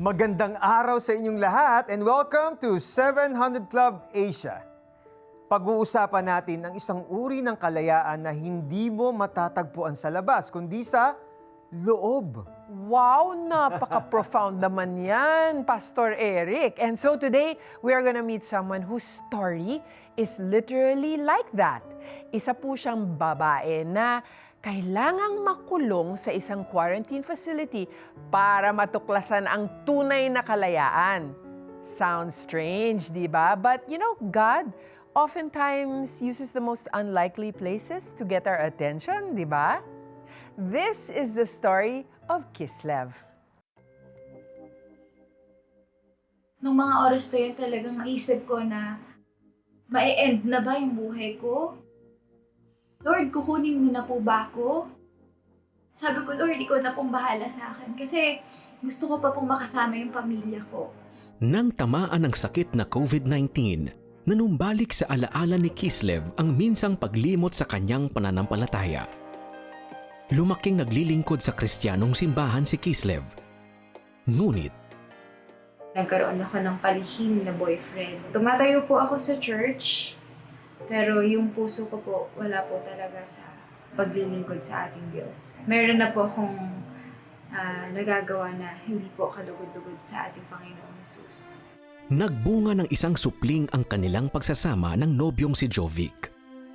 Magandang araw sa inyong lahat and welcome to 700 Club Asia. Pag-uusapan natin ang isang uri ng kalayaan na hindi mo matatagpuan sa labas, kundi sa loob. Wow, napaka-profound naman yan, Pastor Eric. And so today, we are gonna meet someone whose story is literally like that. Isa po siyang babae na kailangang makulong sa isang quarantine facility para matuklasan ang tunay na kalayaan. Sounds strange, di ba? But you know, God oftentimes uses the most unlikely places to get our attention, di ba? This is the story of Kislev. Nung mga oras na yun, talagang naisip ko na ma-end na ba yung buhay ko? Lord, kukunin mo na po ba ako? Sabi ko, Lord, ikaw na pong bahala sa akin kasi gusto ko pa pong makasama yung pamilya ko. Nang tamaan ng sakit na COVID-19, nanumbalik sa alaala ni Kislev ang minsang paglimot sa kanyang pananampalataya. Lumaking naglilingkod sa Kristiyanong simbahan si Kislev. Ngunit, Nagkaroon ako ng palihim na boyfriend. Tumatayo po ako sa church, pero yung puso ko po, wala po talaga sa paglilingkod sa ating Diyos. Meron na po akong nagagawa na hindi po kalugod-lugod sa ating Panginoong Hesus. nagbunga ng isang supling ang kanilang pagsasama ng nobyong si Jovic.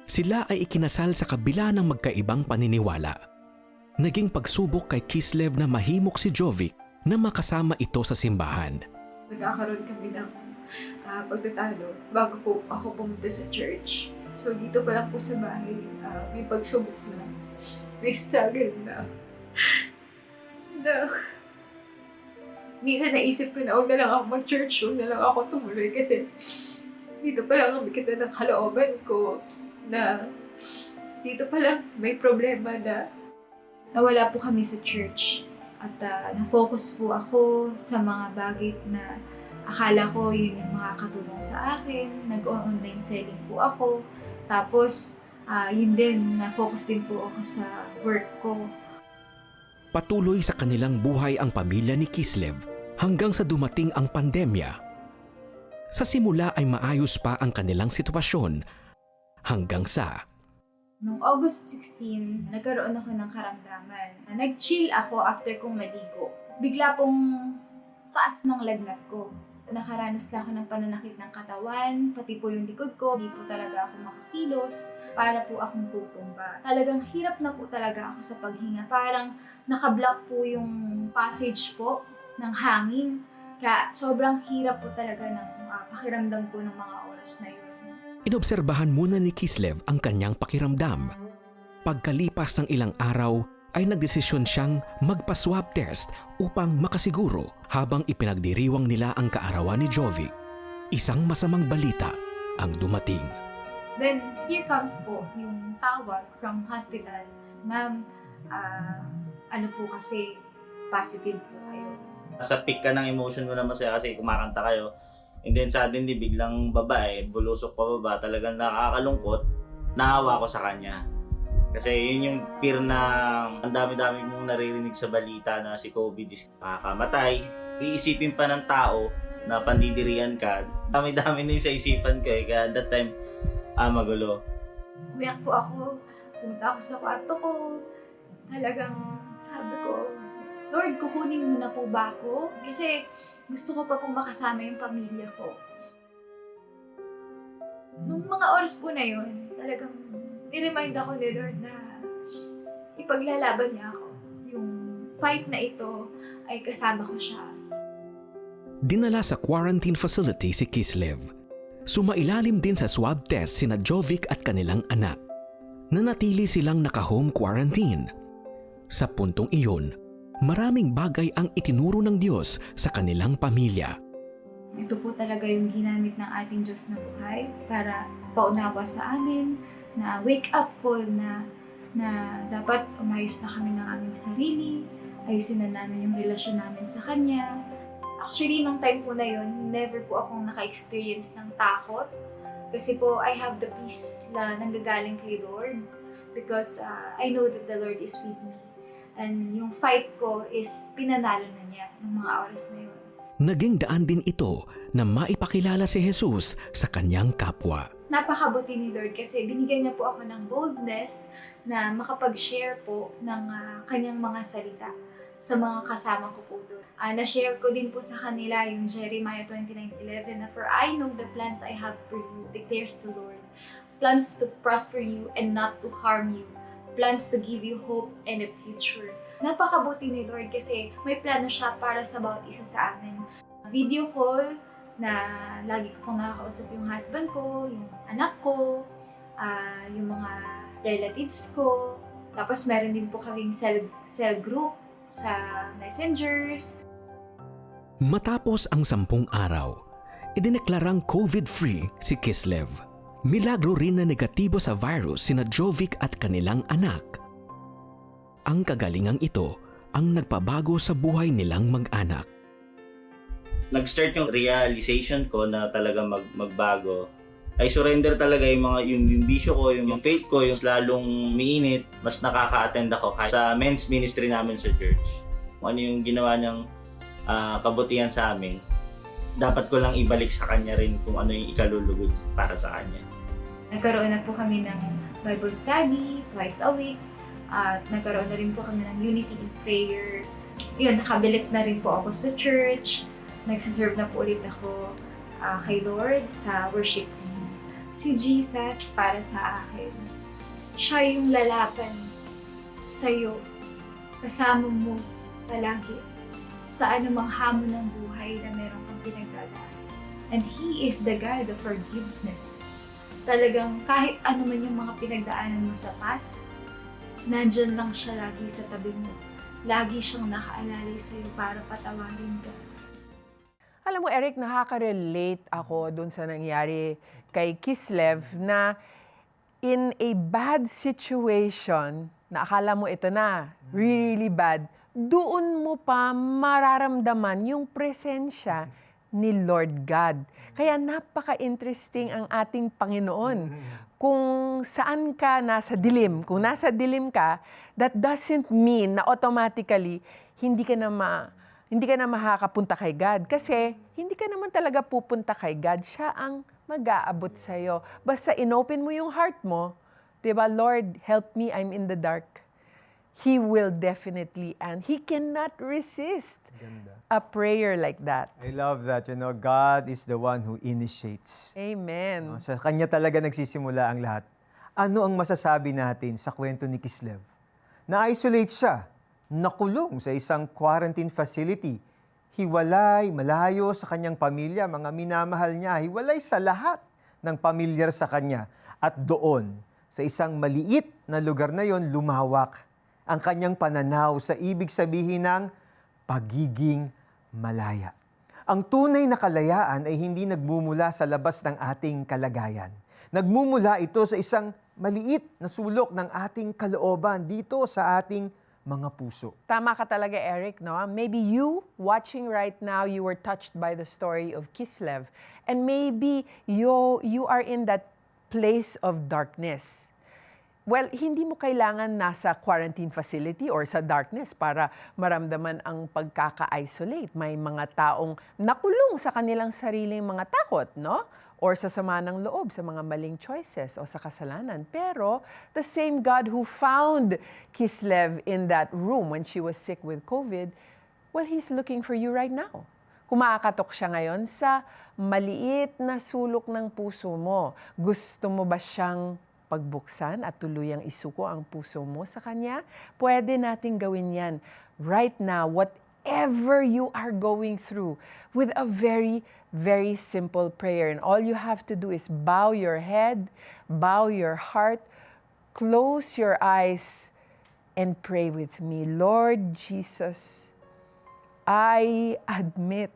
Sila ay ikinasal sa kabila ng magkaibang paniniwala. Naging pagsubok kay Kislev na mahimok si Jovic na makasama ito sa simbahan. Nagkakaroon kami ng pagtatalo bago po ako pumunta sa church. So dito pa lang po sa bahay, may pagsubok na, may struggle na. Minsan naisip ko na huwag na lang ako mag-church, huwag na lang ako tumuloy kasi dito pa lang ang kita ng kalooban ko na dito pa lang may problema na nawala po kami sa church at na-focus po ako sa mga bagay na akala ko yun yung makakatulong sa akin. Nag-online selling po ako. Tapos, yun din, na-focus din po ako sa work ko. Patuloy sa kanilang buhay ang pamilya ni Kislev hanggang sa dumating ang pandemya. Sa simula ay maayos pa ang kanilang sitwasyon hanggang sa Noong August 16, nagkaroon ako ng karamdaman. Nag-chill ako after kong maligo. Bigla pong taas ng lagnat ko. Nakaranas na ako ng pananakit ng katawan, pati po yung likod ko. Hindi po talaga ako makakilos para po akong tutumba. Talagang hirap na po talaga ako sa paghinga. Parang nakablock po yung passage po ng hangin. Kaya sobrang hirap po talaga ng pakiramdam ko ng mga oras na yun. inobserbahan muna ni Kislev ang kanyang pakiramdam. Pagkalipas ng ilang araw ay nagdesisyon siyang magpa-swab test upang makasiguro habang ipinagdiriwang nila ang kaarawan ni Jovic. Isang masamang balita ang dumating. Then, here comes po yung tawag from hospital. Ma'am, ano po kasi, positive po kayo. Sa peak ka ng emotion mo na masaya kasi kumakanta kayo. And then suddenly biglang babae, bulusok pa baba, talagang nakakalungkot. Naawa ko sa kanya. Kasi yun yung fear na ang dami-dami mong naririnig sa balita na si COVID is makakamatay. Iisipin pa ng tao na pandidirian ka. Dami-dami na yung sa isipan ko eh. Kaya that time, magulo. Umiyak po ako. Pumunta ako sa kwarto ko. Talagang sabi ko, Lord, kukunin mo na po ba ako? Kasi gusto ko pa pong makasama yung pamilya ko. Nung mga oras po na yun, talagang ni-remind ako ni Lord na ipaglalaban niya ako. Yung fight na ito ay kasama ko siya. Dinala sa quarantine facility si Kislev. Sumailalim din sa swab test sina Jovic at kanilang anak. Nanatili silang naka-home quarantine. Sa puntong iyon, maraming bagay ang itinuro ng Diyos sa kanilang pamilya. Ito po talaga yung ginamit ng ating Diyos na buhay para paunawa sa amin, na wake up call na dapat umayos na kami ng aming sarili, ayusin na namin yung relasyon namin sa Kanya. Actually, nung time po na yun, never po akong naka-experience ng takot Kasi po, I have the peace na nanggagaling kay Lord because I know that the Lord is with me. And yung fight ko is pinanalo na niya ng mga oras na yun. Naging daan din ito na maipakilala si Jesus sa kanyang kapwa. Napakabuti ni Lord kasi binigyan niya po ako ng boldness na makapag-share po ng kanyang mga salita sa mga kasama ko po doon. Na-share ko din po sa kanila yung Jeremiah 29:11 na, "For I know the plans I have for you, declares the Lord. Plans to prosper you and not to harm you. Plans to give you hope and a future." Napakabuti ni Lord kasi may plano siya para sa bawat isa sa amin. Video call na lagi ko pong nakakausap yung husband ko, yung anak ko, yung mga relatives ko. Tapos meron din po kaming cell group sa messengers. Matapos ang 10 araw, idineklarang COVID-free si Kislev. Milagro rin na negatibo sa virus sina Jovic at kanilang anak. Ang kagalingang ito ang nagpabago sa buhay nilang mag-anak. Nag-start yung realization ko na talaga magbago. I surrender talaga yung bisyo ko, yung faith ko, yung lalong umiinit. Mas nakaka-attend ako kahit sa men's ministry namin sa church. Kung ano yung ginawa niyang kabutihan sa amin, dapat ko lang ibalik sa kanya rin kung ano yung ikalulugod para sa kanya. Nagkaroon na po kami ng Bible study twice a week. At nagkaroon na rin po kami ng unity in prayer. Yun, nakabilit na rin po ako sa church. Nagsiserve na po ulit ako kay Lord sa worship team. Si Jesus para sa akin, siya yung lalaban sa'yo. Kasama mo palagi sa anumang hamon ng buhay na meron kang pinagdadaan. And He is the God of forgiveness. Talagang kahit ano man yung mga pinagdaanan mo sa past, nandyan lang siya lagi sa tabi mo. Lagi siyang nakaalalay sa'yo para patawarin ka. Alam mo, Eric, nakaka-relate ako dun sa nangyari kay Kislev na in a bad situation, na akala mo ito na, really bad, doon mo pa mararamdaman yung presensya ni Lord God. Kaya napaka-interesting ang ating Panginoon. Kung saan ka nasa dilim, kung nasa dilim ka, that doesn't mean na automatically hindi ka na makakapunta kay God. Kasi hindi ka naman talaga pupunta kay God. Siya ang mag-aabot sa'yo. Basta inopen mo yung heart mo, diba, Lord, help me, I'm in the dark. He will definitely, and He cannot resist a prayer like that. I love that. God is the one who initiates. Amen. Sa Kanya talaga nagsisimula ang lahat. Ano ang masasabi natin sa kwento ni Kislev? Na-isolate siya, nakulong sa isang quarantine facility, hiwalay, malayo sa kanyang pamilya, mga minamahal niya, hiwalay sa lahat ng pamilyar sa kanya. At doon, sa isang maliit na lugar na yon, lumawak ang kanyang pananaw sa ibig sabihin ng pagiging malaya. Ang tunay na kalayaan ay hindi nagmumula sa labas ng ating kalagayan. Nagmumula ito sa isang maliit na sulok ng ating kalooban dito sa ating mga puso. Tama ka talaga, Eric, no? Maybe you, watching right now, you were touched by the story of Kislev. And maybe you are in that place of darkness. Well, hindi mo kailangan nasa quarantine facility or sa darkness para maramdaman ang pagkaka-isolate. May mga taong nakulong sa kanilang sariling mga takot, no? Or sa sama ng loob, sa mga maling choices o sa kasalanan. Pero the same God who found Kislev in that room when she was sick with COVID, well, He's looking for you right now. Kumakatok siya ngayon sa maliit na sulok ng puso mo. Gusto mo ba siyang pagbuksan at tuluyang isuko ang puso mo sa Kanya? Pwede nating gawin yan right now, whatever you are going through, with a very, very simple prayer. And all you have to do is bow your head, bow your heart, close your eyes, and pray with me. Lord Jesus, I admit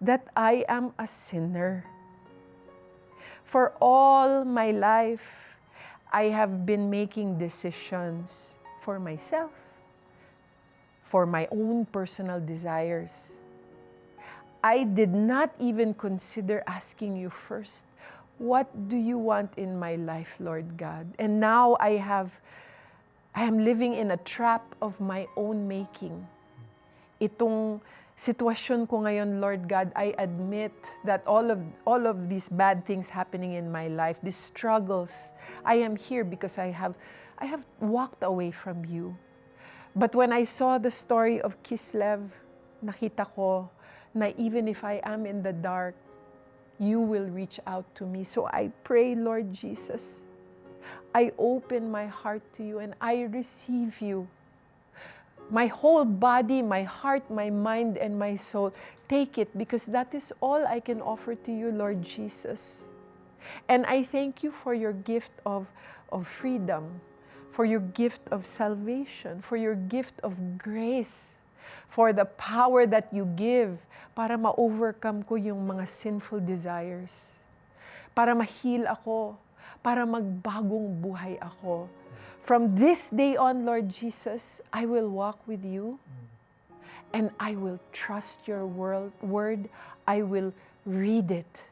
that I am a sinner. For all my life, I have been making decisions for myself, for my own personal desires. I did not even consider asking you first, what do you want in my life, Lord God? And now I am living in a trap of my own making. Itong sitwasyon ko ngayon, Lord God, I admit that all of these bad things happening in my life, these struggles, I am here because I have walked away from you. But when I saw the story of Kislev, nakita ko na even if I am in the dark, you will reach out to me. So I pray, Lord Jesus, I open my heart to you and I receive you. My whole body, my heart, my mind, and my soul, take it because that is all I can offer to you, Lord Jesus. And I thank you for your gift of freedom, for your gift of salvation, for your gift of grace, for the power that you give para ma-overcome ko yung mga sinful desires, para ma-heal ako, para magbagong buhay ako. From this day on, Lord Jesus, I will walk with you and I will trust your word. I will read it.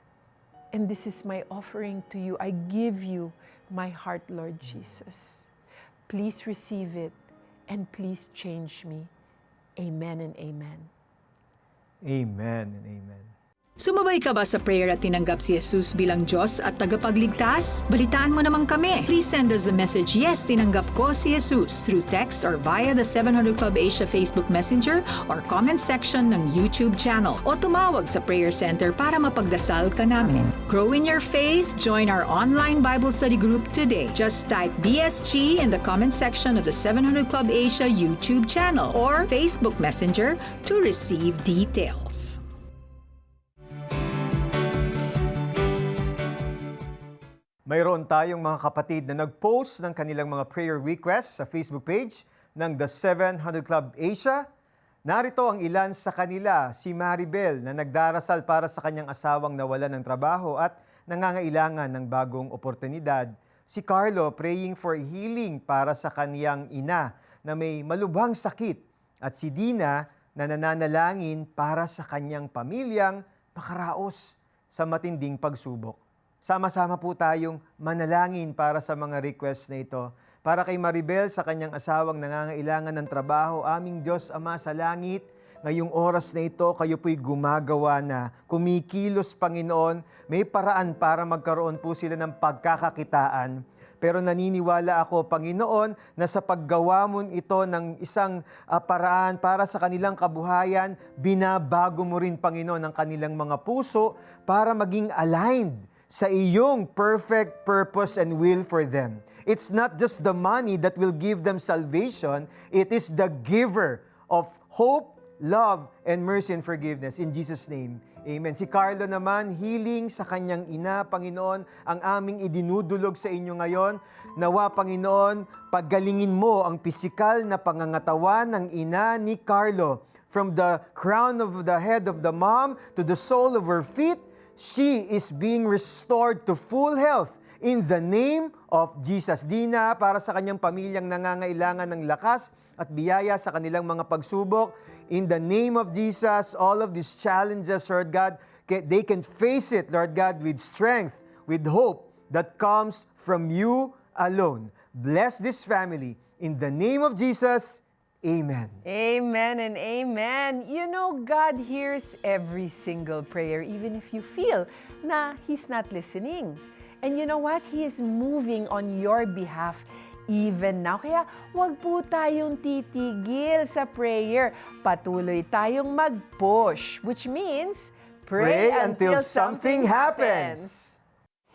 And this is my offering to you. I give you my heart, Lord Jesus. Please receive it and please change me. Amen and amen. Amen and amen. Sumabay ka ba sa prayer at tinanggap si Jesus bilang Diyos at tagapagligtas? Balitaan mo naman kami. Please send us the message, yes, tinanggap ko si Jesus, through text or via the 700 Club Asia Facebook Messenger or comment section ng YouTube channel. O tumawag sa Prayer Center para mapagdasal ka namin. Grow in your faith, join our online Bible study group today. Just type BSG in the comment section of the 700 Club Asia YouTube channel or Facebook Messenger to receive details. Mayroon tayong mga kapatid na nag-post ng kanilang mga prayer requests sa Facebook page ng The 700 Club Asia. Narito ang ilan sa kanila, si Maribel na nagdarasal para sa kanyang asawang nawalan ng trabaho at nangangailangan ng bagong oportunidad. Si Carlo praying for healing para sa kaniyang ina na may malubhang sakit. At si Dina na nananalangin para sa kanyang pamilyang makaraos sa matinding pagsubok. Sama-sama po tayong manalangin para sa mga requests na ito. Para kay Maribel sa kanyang asawang nangangailangan ng trabaho, aming Diyos Ama sa langit, ngayong oras na ito, kayo po'y gumagawa na, kumikilos, Panginoon, may paraan para magkaroon po sila ng pagkakakitaan. Pero naniniwala ako, Panginoon, na sa paggawa mo ito ng isang paraan para sa kanilang kabuhayan, binabago mo rin, Panginoon, ang kanilang mga puso para maging aligned sa iyong perfect purpose and will for them. It's not just the money that will give them salvation, it is the giver of hope, love, and mercy and forgiveness. In Jesus' name, amen. Si Carlo naman, healing sa kanyang ina, Panginoon, ang aming idinudulog sa inyo ngayon. Nawa, Panginoon, paggalingin mo ang pisikal na pangangatawan ng ina ni Carlo. From the crown of the head of the mom to the sole of her feet, she is being restored to full health in the name of Jesus. Dina, para sa kanyang pamilyang nangangailangan ng lakas at biyaya sa kanilang mga pagsubok, in the name of Jesus, all of these challenges, Lord God, they can face it, Lord God, with strength, with hope that comes from you alone. Bless this family. In the name of Jesus, amen. Amen and amen. You know, God hears every single prayer, even if you feel na He's not listening. And you know what? He is moving on your behalf even now. Kaya wag po tayong titigil sa prayer. Patuloy tayong mag-push, which means pray until something happens.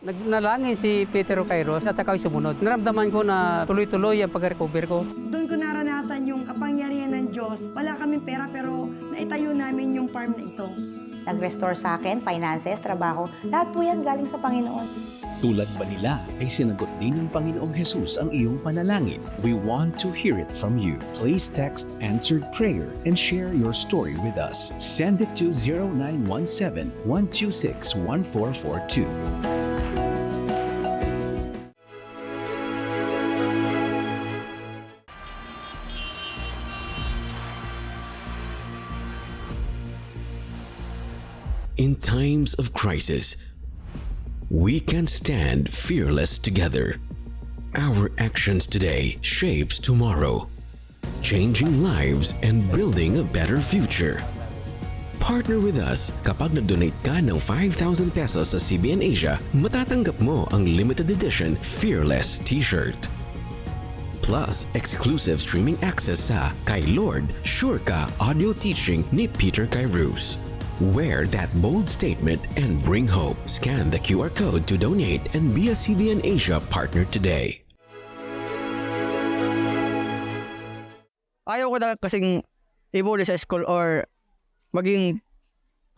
Nagnalangin si Peter Kairos at ako'y sumunod. Naramdaman ko na tuloy-tuloy ang pag-recover ko. Doon ko naranasan yung kapangyarihan ng Diyos. Wala kaming pera pero naitayo namin yung farm na ito. Nag-restore sa akin, finances, trabaho. Lahat po yan galing sa Panginoon. Tulad ba nila ay sinagot din ng Panginoong Jesus ang iyong panalangin? We want to hear it from you. Please text answered prayer and share your story with us. Send it to 0917-126-1442. In times of crisis, We can stand fearless together. Our actions today shapes tomorrow, changing lives and building a better future. Partner with us kapag nag-donate ka ng 5,000 pesos sa CBN Asia, matatanggap mo ang limited edition Fearless t-shirt. Plus, exclusive streaming access sa Kay Lord, Sure Ka audio teaching ni Peter Kairos. Wear that bold statement and bring hope. Scan the QR code to donate and be a CBN Asia partner today. Ayaw ko na kasing ibuli sa school or maging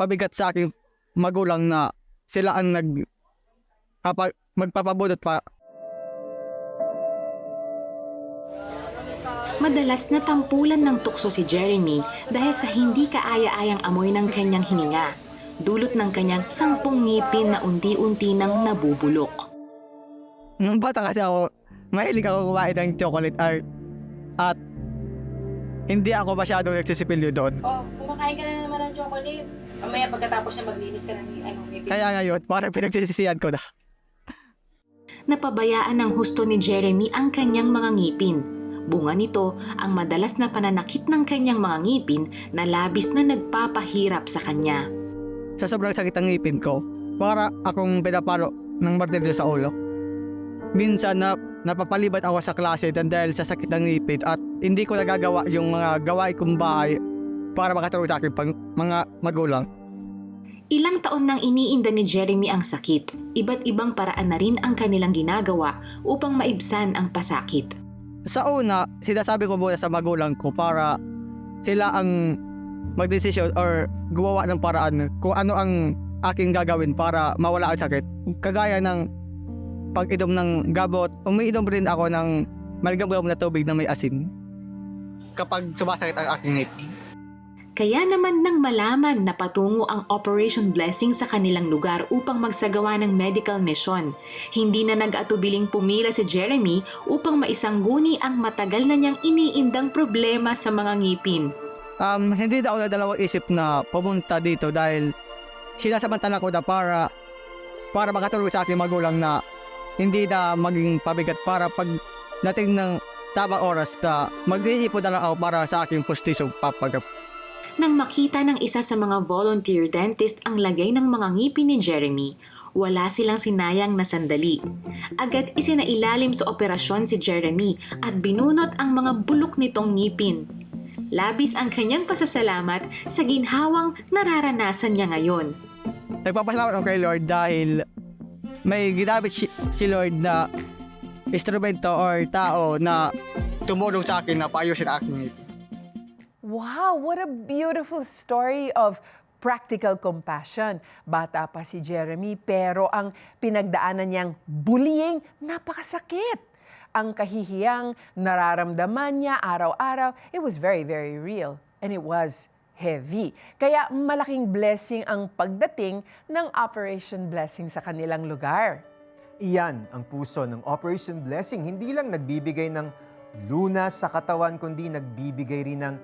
pabigat sa aking magulang na sila ang magpapabudot pa. Madalas na tampulan ng tukso si Jeremy dahil sa hindi kaaya-ayang amoy ng kanyang hininga, dulot ng kanyang 10 ngipin na unti-unti nang nabubulok. Nung bata kasi ako, mahilig ako kumain ng chocolate at hindi ako masyadong nagsisipilyo doon. Oh, kumakain ka na naman ng chocolate. Mamaya pagkatapos na maglinis ka ng ngipin. Kaya ngayon, parang pinagsisisihan ko na. Napabayaan ng husto ni Jeremy ang kanyang mga ngipin. Bunga nito ang madalas na pananakit ng kanyang mga ngipin na labis na nagpapahirap sa kanya. Sa sobrang sakit ng ngipin ko, para akong pinapalo ng martilyo sa ulo. Minsan napapalibat ako sa klase dahil sa sakit ng ngipin at hindi ko nagagawa yung mga gawain kong bahay para makatulong sa aking mga magulang. Ilang taon nang iniinda ni Jeremy ang sakit, iba't ibang paraan na rin ang kanilang ginagawa upang maibsan ang pasakit. Sa una, sinasabi ko muna sa magulang ko para sila ang magdesisyon or gumawa ng paraan kung ano ang aking gagawin para mawala ang sakit. Kagaya ng pag-inom ng gamot, umiinom rin ako ng maligam na tubig na may asin kapag sumasakit ang aking ngipin. Kaya naman nang malaman na patungo ang Operation Blessing sa kanilang lugar upang magsagawa ng medical mission, hindi na nag-atubiling pumila si Jeremy upang maisangguni ang matagal na niyang iniindang problema sa mga ngipin. Hindi na ako nadalawang isip na pumunta dito dahil sinasamantala ko na para makatulong sa aking magulang na hindi na maging pabigat para pag dating ng tamang oras na mag-iipon na lang ako para sa aking postisong papagap. Nang makita ng isa sa mga volunteer dentist ang lagay ng mga ngipin ni Jeremy, wala silang sinayang na sandali. Agad isinailalim sa operasyon si Jeremy at binunot ang mga bulok nitong ngipin. Labis ang kanyang pasasalamat sa ginhawang nararanasan niya ngayon. Nagpapasalamat ako kay Lord dahil may ginamit si Lord na instrumento or tao na tumulong sa akin na paayusin ang aking ngipin. Wow, what a beautiful story of practical compassion. Bata pa si Jeremy pero ang pinagdaanan niyang bullying napakasakit. Ang kahihiyang nararamdaman niya araw-araw, it was very, very real. And it was heavy. Kaya malaking blessing ang pagdating ng Operation Blessing sa kanilang lugar. Iyan ang puso ng Operation Blessing. Hindi lang nagbibigay ng lunas sa katawan, kundi nagbibigay rin ng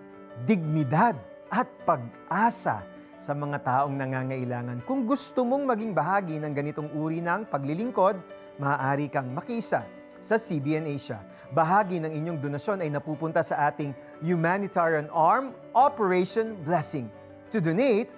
dignidad at pag-asa sa mga taong nangangailangan. Kung gusto mong maging bahagi ng ganitong uri ng paglilingkod, maaari kang makisa sa CBN Asia. Bahagi ng inyong donasyon ay napupunta sa ating humanitarian arm, Operation Blessing. To donate,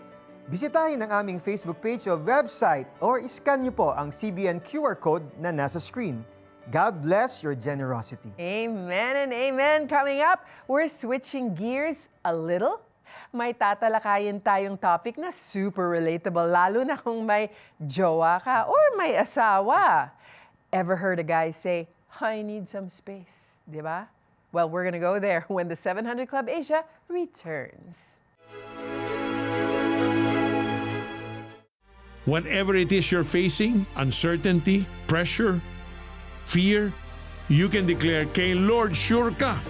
bisitahin ang aming Facebook page o website or iscan niyo po ang CBN QR code na nasa screen. God bless your generosity. Amen and amen. Coming up, we're switching gears a little. May tatalakayin tayong topic na super relatable, lalo na kung may jowa ka or may asawa. Ever heard a guy say, I need some space, di ba? Well, we're gonna go there when the 700 Club Asia returns. Whatever it is you're facing, uncertainty, pressure, fear, you can declare, Kay Lord, sure ka.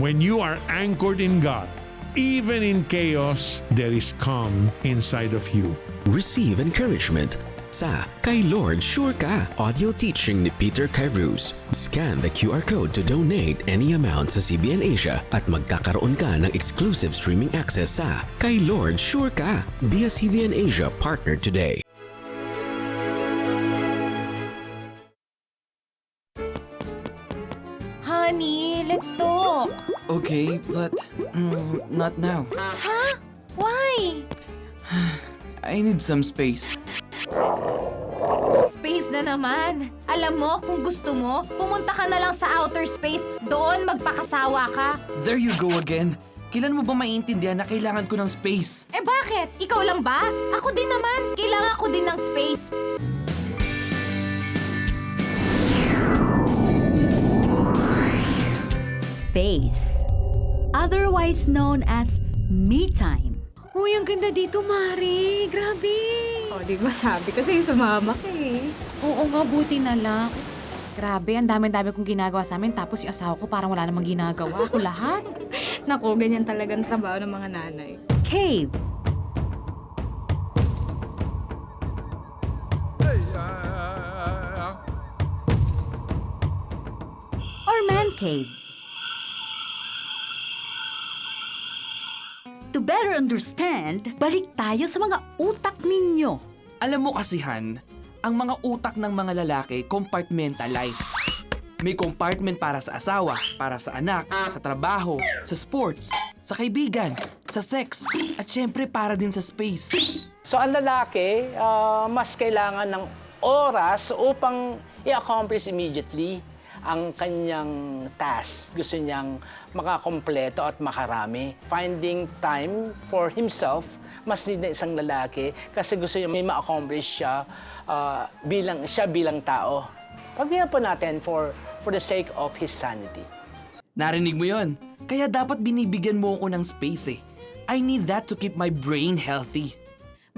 When you are anchored in God, even in chaos, there is calm inside of you. Receive encouragement sa Kay Lord Sure Ka audio teaching ni Peter Kairos. Scan the QR code to donate any amount sa CBN Asia at magkakaroon ka ng exclusive streaming access sa Kay Lord Sure Ka. Be a CBN Asia partner today. Honey, let's talk. Okay, but not now. Huh? Why? I need some space. Space na naman. Alam mo, kung gusto mo, pumunta ka na lang sa outer space. Doon magpakasawa ka. There you go again. Kailan mo ba maiintindihan na kailangan ko ng space? Eh bakit? Ikaw lang ba? Ako din naman. Kailangan ko din ng space. Space, otherwise known as me time. Uy, ang ganda dito, Mari. Grabe. O, di ba sabi ko sa'yo sumama ka eh. Oo nga, buti na lang. Grabe, ang dami-dami kong ginagawa sa amin. Tapos yung asawa ko parang wala namang ginagawa. Ako lahat. Naku, ganyan talagang trabaho ng mga nanay. Cave, or man cave. To better understand, balik tayo sa mga utak ninyo. Alam mo kasi, Han, ang mga utak ng mga lalaki compartmentalized. May compartment para sa asawa, para sa anak, sa trabaho, sa sports, sa kaibigan, sa sex, at syempre para din sa space. So ang lalaki, mas kailangan ng oras upang i-accomplish immediately ang kanyang task. Gusto niyang makakompleto at makarami. Finding time for himself, mas need na isang lalaki kasi gusto niya may ma-accomplish siya bilang tao. Pagbigyan po natin for the sake of his sanity. Narinig mo yon? Kaya dapat binibigyan mo ako ng space eh. I need that to keep my brain healthy.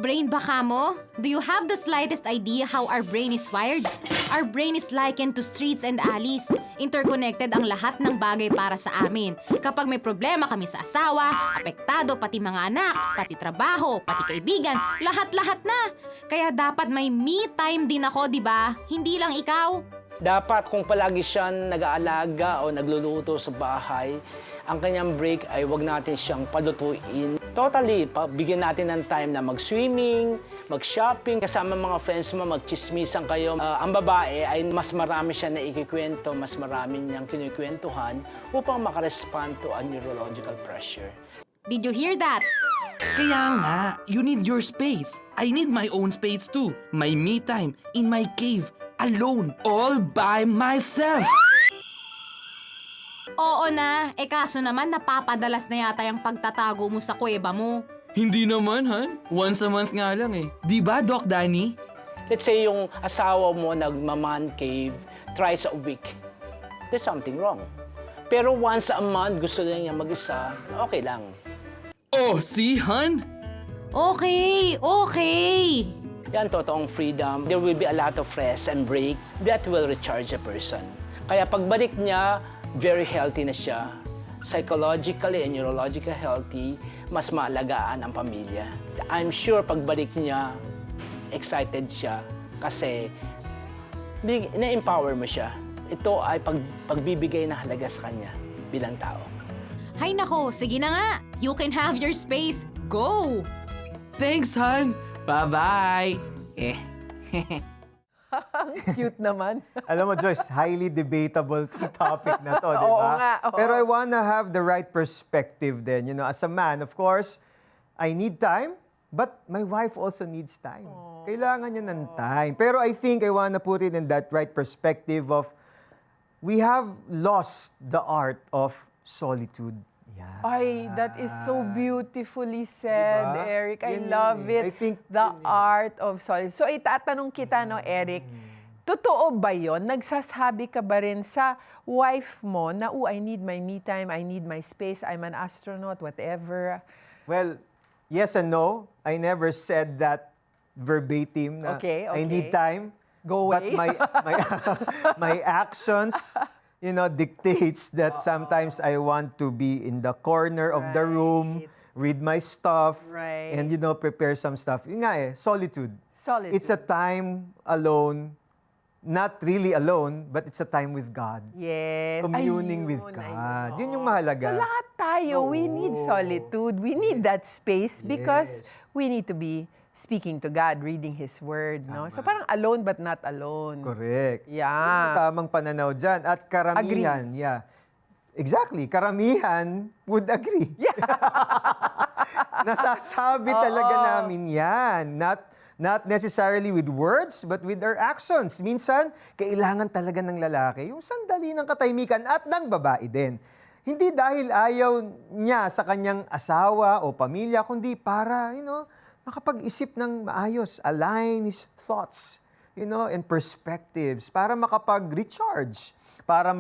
Brain ba ka mo? Do you have the slightest idea how our brain is wired? Our brain is likened to streets and alleys. Interconnected ang lahat ng bagay para sa amin. Kapag may problema kami sa asawa, apektado pati mga anak, pati trabaho, pati kaibigan, lahat-lahat na. Kaya dapat may me time din ako, di ba? Hindi lang ikaw. Dapat kung palagi siyang nag-aalaga o nagluluto sa bahay, ang kanyang break ay wag natin siyang palutuin. Totally, bigyan natin ng time na mag-swimming, mag-shopping, kasama mga friends mo, mag-chismisan kayo. Ang babae ay mas marami siya na ikikwento, mas marami niyang kinikwentuhan upang makarespond to a neurological pressure. Did you hear that? Kaya nga, you need your space. I need my own space too. My me time, in my cave, alone, all by myself. Oo na, kaso naman napapadalas na yata yung pagtatago mo sa kuweba mo. Hindi naman, Han. Once a month nga lang eh. Di ba, Doc Danny? Let's say yung asawa mo nagmaman cave thrice a week. There's something wrong. Pero once a month gusto niya mag-isa, okay lang. Oh, see, Han? Okay. Yan, totoong freedom. There will be a lot of rest and break that will recharge a person. Kaya pagbalik niya, very healthy na siya. Psychologically and neurologically healthy, mas maalagaan ang pamilya. I'm sure pagbalik niya, excited siya kasi na-empower mo siya. Ito ay pagbibigay na halaga sa kanya bilang tao. Hay nako, sige na nga. You can have your space. Go! Thanks, Han. Bye-bye. Ang cute naman. Alam mo, Joyce, highly debatable topic na to, di Oo ba? nga, oo. Pero I wanna have the right perspective then. You know, as a man, of course, I need time, but my wife also needs time. Kailangan niya ng time. Pero I think I wanna put it in that right perspective of we have lost the art of solitude. Yeah. Ay, that is so beautifully said, Diba? Eric. I Yun love yun eh. it. I think The art of solitude. So, itatanong kita, no, Eric, totoo ba yon? Nagsasabi ka ba rin sa wife mo na, I need my me time, I need my space, I'm an astronaut, whatever? Well, yes and no. I never said that verbatim na Okay. I need time. Go away. But my actions, you know, dictates that sometimes I want to be in the corner of the room, read my stuff, Right. and, you know, prepare some stuff. Yun nga solitude. Solitude. It's a time alone, not really alone, but it's a time with God. Yes. Communing with Ayun, God. ayun. Yun yung mahalaga. So lahat tayo, we need solitude. We need that space because we need to be speaking to God, reading His Word. No? So parang alone but not alone. Correct. Yeah. Tamang pananaw dyan. At karamihan, Exactly. Karamihan would agree. Nasasabi talaga namin yan. Not necessarily with words, but with our actions. Minsan, kailangan talaga ng lalaki yung sandali ng katahimikan at ng babae din. Hindi dahil ayaw niya sa kanyang asawa o pamilya, kundi para, makapag-isip ng maayos, align his thoughts, and perspectives, para makapag-recharge, para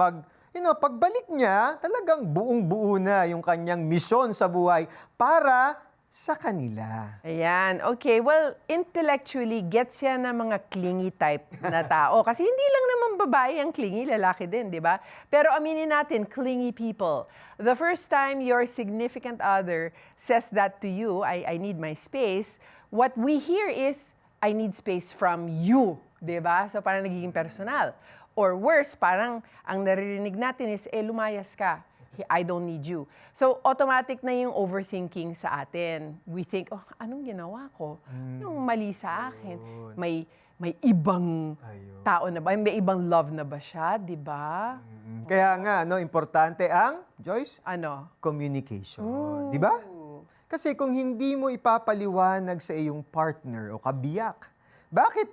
pagbalik niya, talagang buong-buo na yung kanyang misyon sa buhay para sa kanila. Ayan. Okay. Well, intellectually, gets yan ng mga clingy type na tao. Kasi hindi lang naman babae ang clingy, lalaki din, di ba? Pero aminin natin, clingy people. The first time your significant other says that to you, I need my space, what we hear is, I need space from you. Di ba? So parang nagiging personal. Or worse, parang ang naririnig natin is, lumayas ka. I don't need you. So, automatic na yung overthinking sa atin. We think, anong ginawa ko? Anong mali sa akin? May ibang tao na ba? May ibang love na ba siya? Di ba? Kaya nga, importante ang, Joyce? Ano? Communication. Di ba? Kasi kung hindi mo ipapaliwanag sa iyong partner o kabiyak, bakit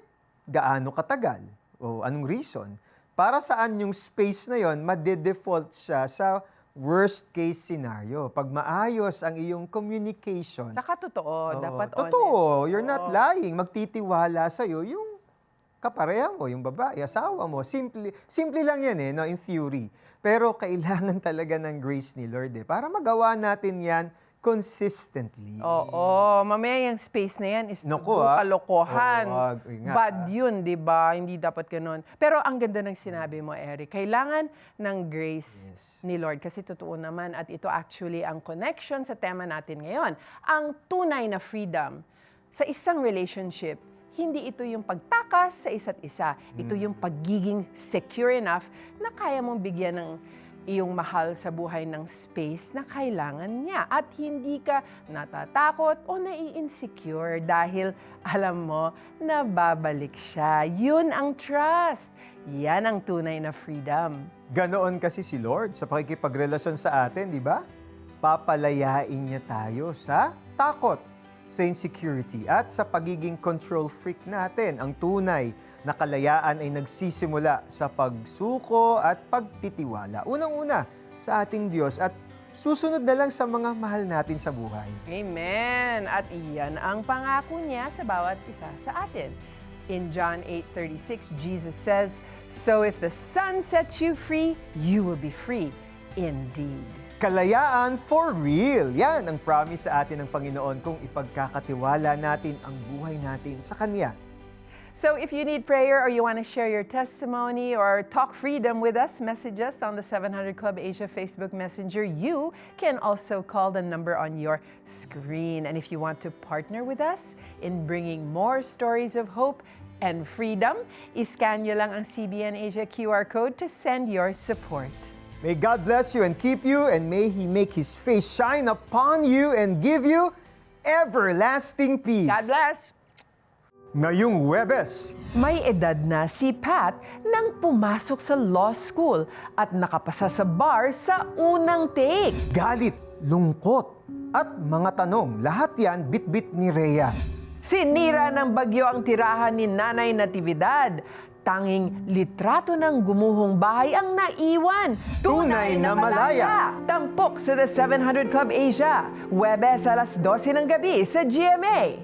gaano katagal? O anong reason? Para saan yung space na yon, made-default siya sa worst case scenario. Pag maayos ang iyong communication. Saka totoo. Dapat honest. Totoo. You're not lying. Magtitiwala sa'yo yung kapareha mo, yung babae, asawa mo. Simple lang yan in theory. Pero kailangan talaga ng grace ni Lord para magawa natin yan consistently. Oo. Mamaya yung space na yan is kalokohan. Bad yun, di ba? Hindi dapat ganun. Pero ang ganda ng sinabi mo, Eric. Kailangan ng grace ni Lord. Kasi totoo naman. At ito actually ang connection sa tema natin ngayon. Ang tunay na freedom sa isang relationship. Hindi ito yung pagtakas sa isa't isa. Ito yung pagiging secure enough na kaya mong bigyan ng iyong mahal sa buhay ng space na kailangan niya. At hindi ka natatakot o nai-insecure dahil alam mo na babalik siya. Yun ang trust. Yan ang tunay na freedom. Ganoon kasi si Lord sa pakikipagrelasyon sa atin, di ba? Papalayain niya tayo sa takot, sa insecurity, at sa pagiging control freak natin. Ang tunay na kalayaan ay nagsisimula sa pagsuko at pagtitiwala. Unang-una sa ating Diyos at susunod na lang sa mga mahal natin sa buhay. Amen! At iyan ang pangako niya sa bawat isa sa atin. In John 8:36, Jesus says, "So if the Son sets you free, you will be free indeed." Kalayaan for real. Yan ang promise sa atin ng Panginoon kung ipagkakatiwala natin ang buhay natin sa Kanya. So if you need prayer or you want to share your testimony or talk freedom with us, message us on the 700 Club Asia Facebook Messenger. You can also call the number on your screen. And if you want to partner with us in bringing more stories of hope and freedom, iscan nyo lang ang CBN Asia QR code to send your support. May God bless you and keep you, and may He make His face shine upon you and give you everlasting peace. God bless! Ngayong Huwebes, may edad na si Pat nang pumasok sa law school at nakapasa sa bar sa unang take. Galit, lungkot, at mga tanong, lahat yan bit-bit ni Rhea. Sinira ng bagyo ang tirahan ni Nanay Natividad. Tanging litrato ng gumuhong bahay ang naiwan. Tunay na malaya. Tampok sa The 700 Club Asia. Huwebes alas 12 ng gabi sa GMA.